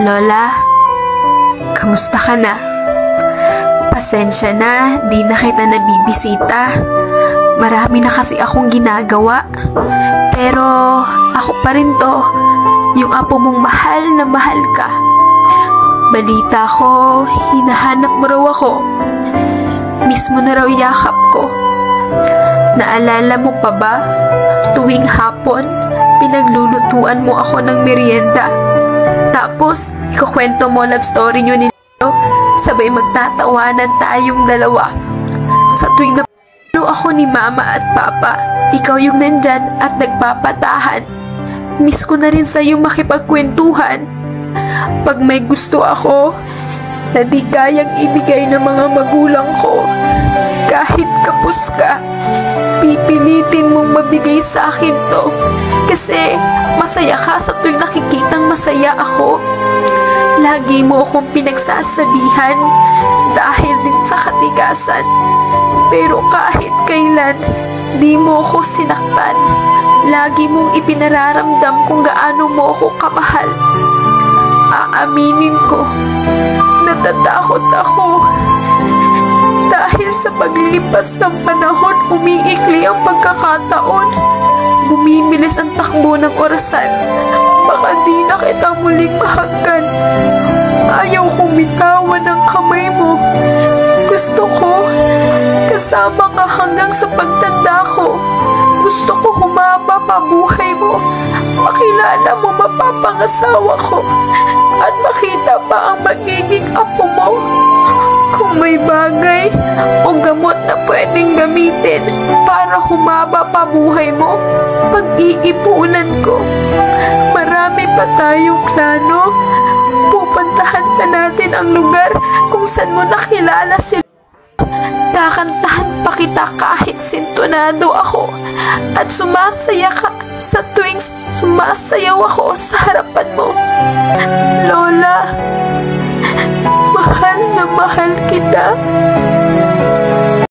Lola, kamusta ka na? Pasensya na, di na kita nabibisita. Marami na kasi akong ginagawa. Pero ako pa rin to, yung apo mong mahal na mahal ka. Balita ko, hinahanap mo raw ako. Mismo na raw yakap ko. Naalala mo pa ba? Tuwing hapon, pinaglulutuan mo ako ng merienda. Tapos, ikukwento mo love story nyo ni Lolo, sabay magtatawanan tayong dalawa. Sa tuwing napalo ako ni Mama at Papa, ikaw yung nandyan at nagpapatahan. Miss ko na rin sa'yo makipagkwentuhan. Pag may gusto ako, na di kayang ibigay ng mga magulang ko, kahit kapos ka, pipilitin mong mabigay sa akin to. Kasi masaya ka sa tuwing nakikitang masaya ako. Lagi mo akong pinagsasabihan dahil din sa katigasan. Pero kahit kailan, di mo ako sinaktan. Lagi mong ipinararamdam kung gaano mo ako kamahal. Aaminin ko, natatakot ako. Dahil sa paglipas ng panahon, umiikli ang pagkakataon. Bumibilis ang takbo ng orasan. Baka di na kita muling mahagkan. Ayaw kong bitawan ang kamay mo. Gusto ko, kasama ka hanggang sa pagtanda ko. Gusto ko humaba pa buhay mo. Makilala mo mapapangasawa ko. At makita pa ang magiging apo mo. Kung may bagay o gamot na pwedeng gamitin para humaba pa buhay mo, pag-iipunan ko. Marami pa tayong plano. Pupuntahan na natin ang lugar kung saan mo nakilala sila. Kakantahan pa kita kahit sintonado ako. At sumasaya ka sa tuwing sumasayaw ako sa harapan mo. Lola,